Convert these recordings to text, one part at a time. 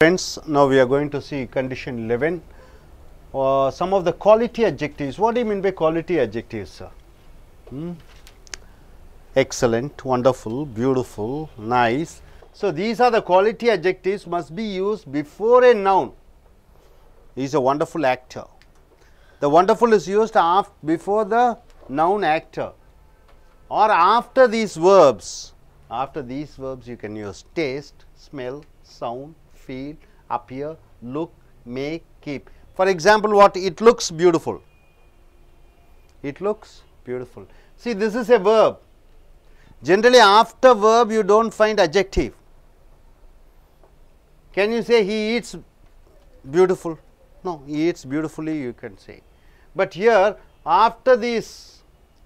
Friends, now we are going to see condition 11. Some of the quality adjectives. What do you mean by quality adjectives, sir? Excellent, wonderful, beautiful, nice. So, these are the quality adjectives must be used before a noun. He is a wonderful actor. The wonderful is used before the noun actor or after these verbs. After these verbs you can use taste, smell, sound, feel, appear, look, make, keep. For example, what? It looks beautiful. It looks beautiful. See, this is a verb. Generally, after verb you do not find adjective. Can you say he eats beautiful? No, he eats beautifully you can say. But here after this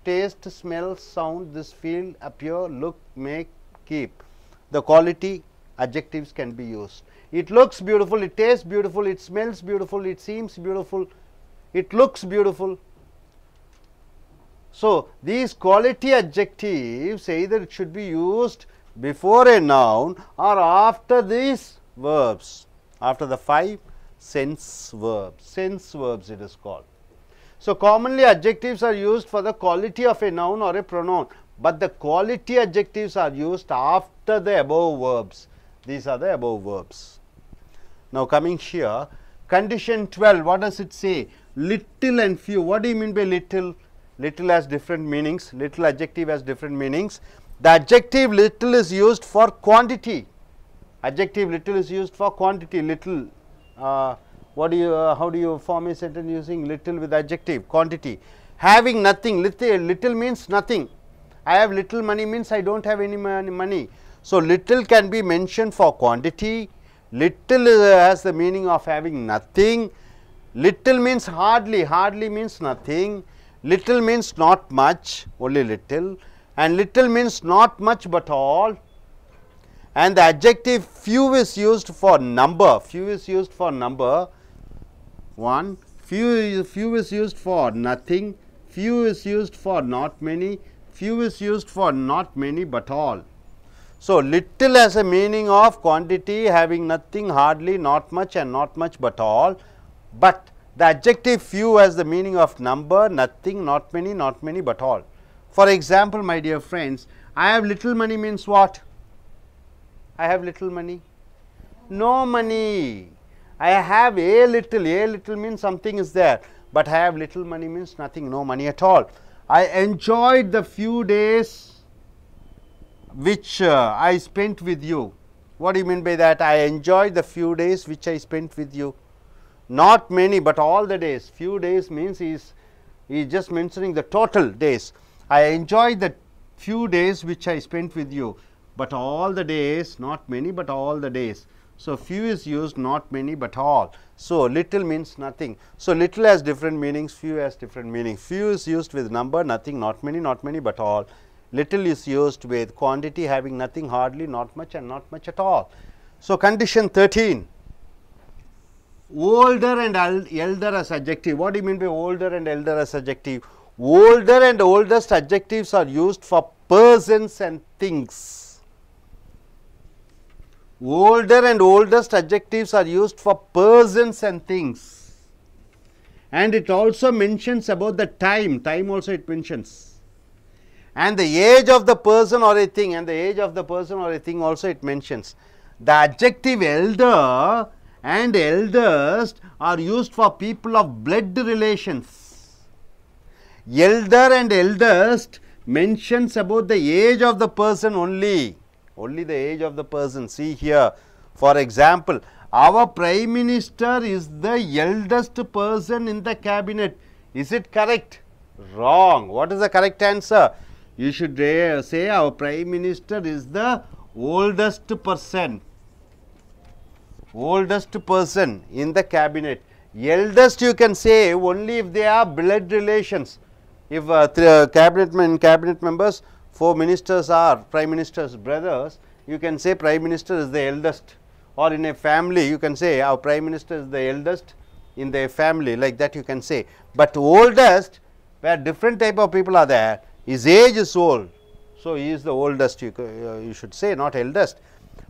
taste, smell, sound, this feel, appear, look, make, keep, the quality adjectives can be used. It looks beautiful, it tastes beautiful, it smells beautiful, it seems beautiful, it looks beautiful. So, these quality adjectives either it should be used before a noun or after these verbs, after the 5 sense verbs it is called. So, commonly adjectives are used for the quality of a noun or a pronoun, but the quality adjectives are used after the above verbs. These are the above verbs. Now, coming here, condition 12, what does it say? Little and few. What do you mean by little? Little has different meanings, little adjective has different meanings. The adjective little is used for quantity. Adjective little is used for quantity. Little, how do you form a sentence using little with adjective? Quantity. Having nothing, little means nothing. I have little money means I do not have any money. So, little can be mentioned for quantity. Little has the meaning of having nothing. Little means hardly, hardly means nothing. Little means not much, only little, and little means not much but all. And the adjective few is used for number. Few is used for number 1. Few is used for nothing. Few is used for not many. Few is used for not many but all. So, little has a meaning of quantity, having nothing, hardly, not much and not much but all, but the adjective few has the meaning of number, nothing, not many but all. For example, my dear friends, I have little money means what? I have little money? No money. I have a little means something is there, but I have little money means nothing, no money at all. I enjoyed the few days which I spent with you. What do you mean by that? I enjoyed the few days which I spent with you. Not many, but all the days. Few days means he is just mentioning the total days. I enjoyed the few days which I spent with you, but all the days, not many, but all the days. So, few is used, not many, but all. So, little means nothing. So, little has different meanings, few has different meanings. Few is used with number, nothing, not many, but all. Little is used with quantity, having nothing, hardly, not much and not much at all. So, condition 13, older and elder as adjective. What do you mean by older and elder as adjective? Older and oldest adjectives are used for persons and things. Older and oldest adjectives are used for persons and things, and it also mentions about the time also it mentions, and the age of the person or a thing, also it mentions. The adjective elder and eldest are used for people of blood relations. Elder and eldest mentions about the age of the person only the age of the person. See here, for example, our Prime Minister is the eldest person in the cabinet. Is it correct? Wrong. What is the correct answer? You should say our Prime Minister is the oldest person in the cabinet. Eldest you can say only if they are blood relations. If cabinet members, 4 ministers are Prime Minister's brothers, you can say Prime Minister is the eldest, or in a family you can say our Prime Minister is the eldest in their family, like that you can say. But oldest, where different type of people are there, his age is old, so he is the oldest, you should say, not eldest.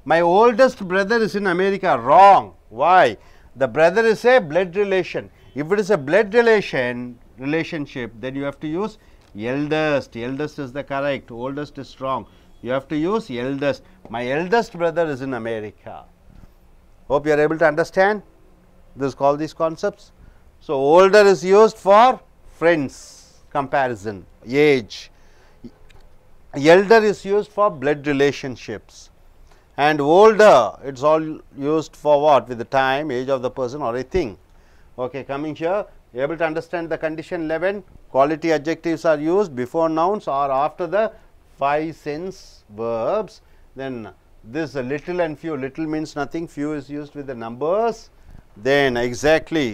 My oldest brother is in America. Wrong. Why? The brother is a blood relation. If it is a blood relationship, then you have to use eldest. Eldest is the correct, oldest is wrong. You have to use eldest. My eldest brother is in America. Hope you are able to understand this, call these concepts. So, older is used for friends comparison, age. Elder is used for blood relationships, and older it is all used for what? With the time, age of the person or a thing. Okay, coming here, able to understand the condition 11. Quality adjectives are used before nouns or after the 5 sense verbs. Then this little and few, little means nothing, few is used with the numbers. Then exactly,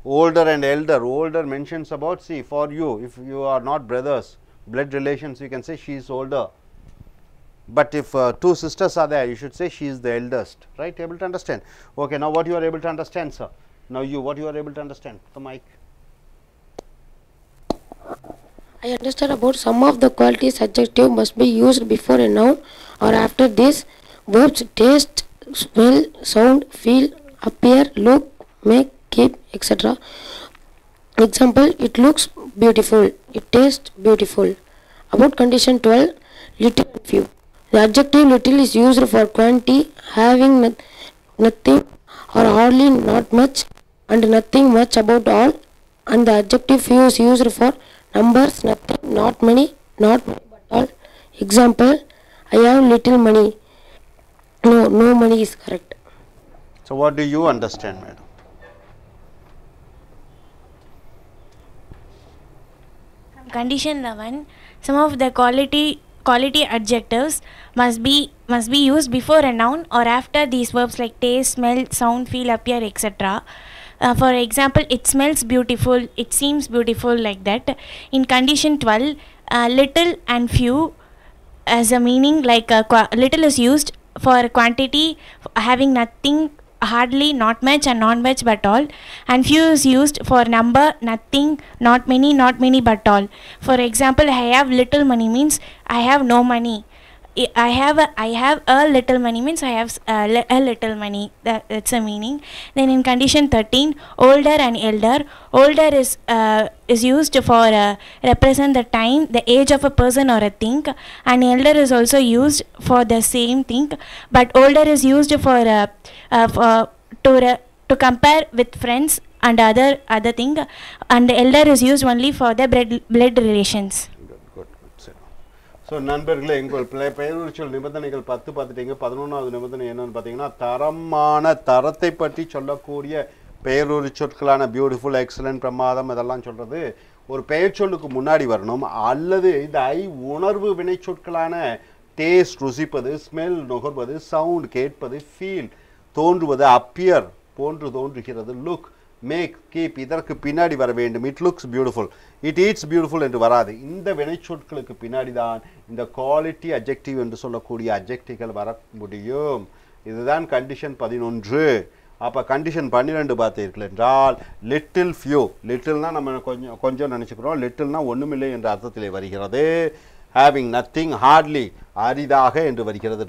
older and elder, older mentions about, see, for you, if you are not brothers, blood relations, you can say she is older, but if 2 sisters are there, you should say she is the eldest, right? Able to understand? Okay, now what you are able to understand, sir? Now you, what you are able to understand? The mic. I understand about some of the qualities adjective must be used before a noun or after these verbs: taste, smell, sound, feel, appear, look, make, keep, etc. Example: it looks beautiful, it tastes beautiful. About condition 12, little and few. The adjective little is used for quantity, having nothing or hardly, not much, and nothing much, about all, and the adjective few is used for numbers, nothing, not many but all. Example: I have little money. No money is correct. So, what do you understand, madam? Condition 11, some of the quality adjectives must be used before a noun or after these verbs like taste, smell, sound, feel, appear, etc. For example, it smells beautiful, it seems beautiful, like that. In condition 12, little and few as a meaning, like little is used for quantity, having nothing, hardly, not much, and not much but all, and few is used for number, nothing, not many but all. For example, I have little money means I have no money. I have a little money means I have a little money. That's a meaning. Then in condition 13, older and elder. Older is used for represent the time, the age of a person or a thing, and elder is also used for the same thing, but older is used for to compare with friends and other thing, and elder is used only for the blood relations. So நண்பர்களே, எங்கள் பெயருச்சொல் நிபந்தனைகள் 10 பார்த்துட்டீங்க. 11வது நிபந்தனை என்னன்னு பார்த்தீங்கன்னா, தரமான, தரத்தை பற்றி சொல்லக்கூடிய பெயருரி சொற்களான பியூட்டிஃபுல், எக்ஸலன்ட், பிரமாதம், இதெல்லாம் சொல்கிறது ஒரு பெயர் சொல்லுக்கு முன்னாடி வரணும். அல்லது இந்த உணர்வு வினை சொற்களான டேஸ்ட், ருசிப்பது, ஸ்மெல், நுகர்வது, சவுண்ட், கேட்பது, ஃபீல், தோன்றுவது, அப்பியர், போன்று தோன்றுகிறது, லுக், மேக், கீப், இதற்கு பின்னாடி வர வேண்டும். It looks beautiful, it eats beautiful என்று வராது. இந்த வினைச்சொற்களுக்கு பின்னாடி தான் இந்த குவாலிட்டி அட்ஜெக்டிவ் என்று சொல்லக்கூடிய அட்ஜெக்டிவ்கள் வர முடியும். இதுதான் கண்டிஷன் 11. அப்போ கண்டிஷன் 12 பார்த்தீர்கள் என்றால், லிட்டில் ஃபியூ. லிட்டில்னா நம்ம கொஞ்சம் நினச்சிக்கிறோம், லிட்டில்னா ஒன்றுமில்லை என்ற அர்த்தத்திலே வருகிறது. ஹேவிங் நத்திங், ஹார்ட்லி, அரிதாக என்று வருகிறது.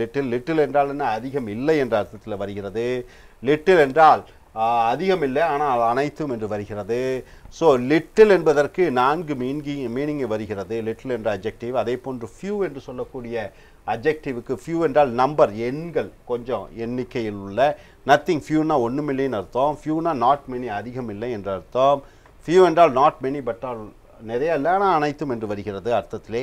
லிட்டில் என்றால் என்ன? அதிகம் இல்லை என்ற அர்த்தத்தில் வருகிறது. லிட்டில் என்றால் அதிகம் இல்லை ஆனால் அனைத்தும் என்று வருகிறது. ஸோ லிட்டில் என்பதற்கு 4 மீனிங் வருகிறது லிட்டில் என்ற அட்ஜெக்டிவ். அதே போன்று ஃபியூ என்று சொல்லக்கூடிய அட்ஜெக்டிவுக்கு, ஃபியூ என்றால் நம்பர், எண்கள், கொஞ்சம் எண்ணிக்கையில் உள்ள. நத்திங், ஃபியூனா ஒன்றுமில்லைன்னு அர்த்தம். ஃபியூனா நாட் மெனி, அதிகம் இல்லை என்ற அர்த்தம். ஃபியூ என்றால் நாட் மெனி பட் ஆல், நிறைய இல்லை ஆனால் அனைத்தும் என்று வருகிறது அர்த்தத்திலே.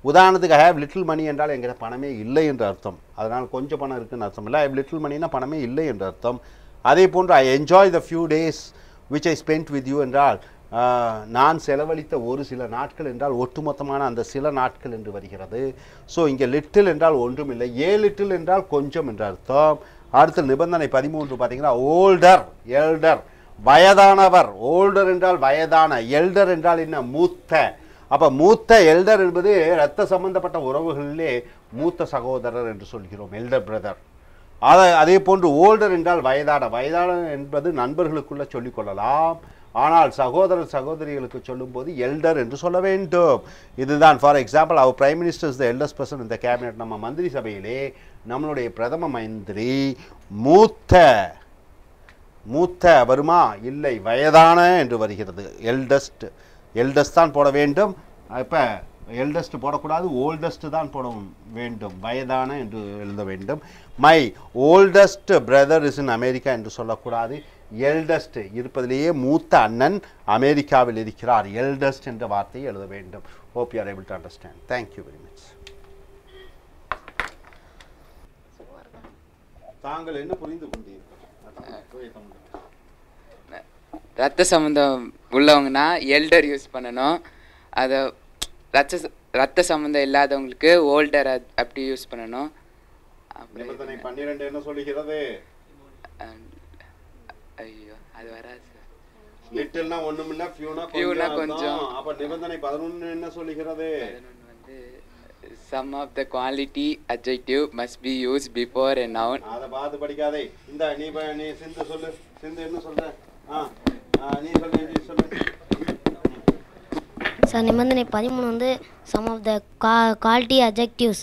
உதாரணத்துக்கு ஐ ஹேவ் லிட்டில் மணி என்றால் எங்கிட்ட பணமே இல்லை என்ற அர்த்தம். அதனால் கொஞ்சம் பணம் இருக்குன்னு அர்த்தம் இல்லை. ஐ ஹேவ் லிட்டில் மணினா பணமே இல்லை என்ற அர்த்தம். அதே போன்று I enjoy the few days which I spend with you என்றால் நான் செலவழித்த ஒரு சில நாட்கள் என்றால் ஒட்டுமொத்தமான அந்த சில நாட்கள் என்று வருகிறது. ஸோ இங்கே லிட்டில் என்றால் ஒன்றுமில்லை, லிட்டில் என்றால் கொஞ்சம் என்ற அர்த்தம். அடுத்த நிபந்தனை 13 பார்த்தீங்கன்னா, ஓல்டர், எல்டர், வயதானவர். ஓல்டர் என்றால் வயதான, எல்டர் என்றால் என்ன? மூத்த. அப்போ மூத்த, எல்டர் என்பது இரத்த சம்பந்தப்பட்ட உறவுகளிலே மூத்த சகோதரர் என்று சொல்கிறோம், எல்டர் பிரதர். அதே போன்று ஓல்டர் என்றால் வயதான. வயதான என்பது நண்பர்களுக்குள்ள சொல்லிக்கொள்ளலாம், ஆனால் சகோதரர் சகோதரிகளுக்கு சொல்லும்போது எல்டர் என்று சொல்ல வேண்டும். இதுதான் ஃபார் எக்ஸாம்பிள், அவர் prime minister is the eldest person in the cabinet. நம்ம மந்திரி சபையிலே நம்மளுடைய பிரதம மந்திரி மூத்த மூத்த வருமா? இல்லை, வயதான என்று வருகிறது. எல்டஸ்ட், எல்டஸ்ட் தான் போட வேண்டும். இப்போ எல்டஸ்ட் போடக்கூடாது, ஓல்டஸ்ட் தான் போட வேண்டும். வயதான என்று எழுத வேண்டும். My oldest brother is in America என்று சொல்லக்கூடாது. எல்டஸ்ட், இருப்பதிலேயே மூத்த அண்ணன் அமெரிக்காவில் இருக்கிறார். எல்டஸ்ட் என்ற வார்த்தையை எழுத வேண்டும். Hope you are able to understand. Thank you very much. தாங்கள் என்ன புரிந்து கொண்டீர்கள்? ரத்த சம்மந்தம் உள்ளவங்கன்னா எல்டர் யூஸ் பண்ணணும். அதை ரத்த சம்மந்தம் இல்லாதவங்களுக்கு ஓல்டர் அப்படி யூஸ் பண்ணணும். நிபந்தனை 12 என்ன சொல்லுகிறது? ஐயோ அது வராது சார். லிட்டில்னா ஒண்ணுமில்ல, ஃபியூனா கொஞ்சம். அப்ப நிபந்தனை 11 என்ன சொல்லுகிறது? 11 வந்து some of the quality adjective must be used before a noun. அத பார்த்து படிக்காதே. இந்த நீ சிந்து சொல்லு. சிந்து என்ன சொல்ற? நீ சொல்லு. சார் நிபந்தனை 13 வந்து some of the quality adjectives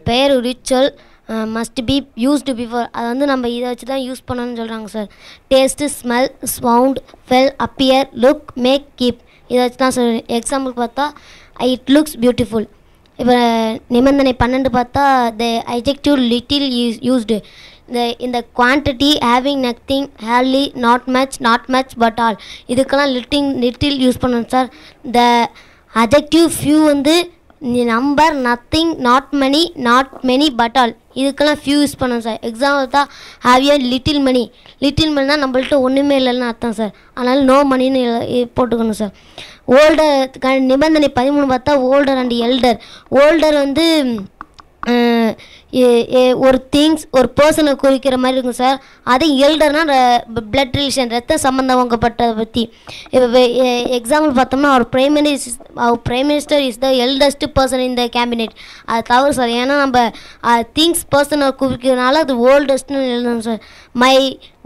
பெயர் உரிச்சொல் மஸ்ட் பி யூஸ்டு பிஃபோர். அதை வந்து நம்ம இதை வச்சு தான் யூஸ் பண்ணணும்னு சொல்கிறாங்க sir. Taste, smell, sound, feel, appear, look, make, keep, இதை வச்சு தான் சார். எக்ஸாம்பிள் பார்த்தா இட் லுக்ஸ் பியூட்டிஃபுல். இப்போ நிபந்தனை 12 பார்த்தா த அட்ஜெக்டிவ் லிட்டில் யூஸ்டு இந்த குவான்டிட்டி ஹேவிங் நத்திங், ஹேர்லி, நாட் மச் பட் ஆல், இதுக்கெல்லாம் லிட்டில் யூஸ் பண்ணணும் சார். த அட்ஜெக்டிவ் ஃபியூ வந்து number, nothing, not many but all, இதுக்கெல்லாம் ஃபியூ யூஸ் பண்ணணும் சார். எக்ஸாம்பிள் தான் have a little money. Little மணினா நம்மள்ட்ட ஒன்றுமே இல்லைன்னு அர்த்தம் சார். அதனால் நோ மணின்னு போட்டுக்கணும் சார். ஓல்டர் நிபந்தனை 13 பார்த்தா ஓல்டர் அண்ட் எல்டர். ஓல்டர் வந்து ஒரு திங்ஸ், ஒரு பர்சனை குறிக்கிற மாதிரி இருக்கும் சார். அதே எல்டர்னால் பிளட் ரிலேஷன், ரத்த சம்மந்தமாகப்பட்டதை பற்றி. இப்போ எக்ஸாம்பிள் பார்த்தோம்னா அவர் prime minister is the eldest person in the cabinet. அது தவறு சார். ஏன்னா நம்ம திங்ஸ் பர்சனை குறிக்கிறதுனால அது ஓல்டஸ்ட்னு எழுதணும் sir. My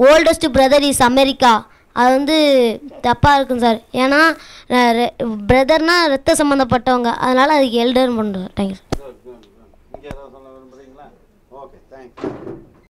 oldest brother is America, அது வந்து தப்பாக இருக்கும் சார். ஏன்னா பிரதர்னால் ரத்த சம்மந்தப்பட்டவங்க, அதனால் அதுக்கு எல்டர்னு பண்ணுறோம். Thank you sir.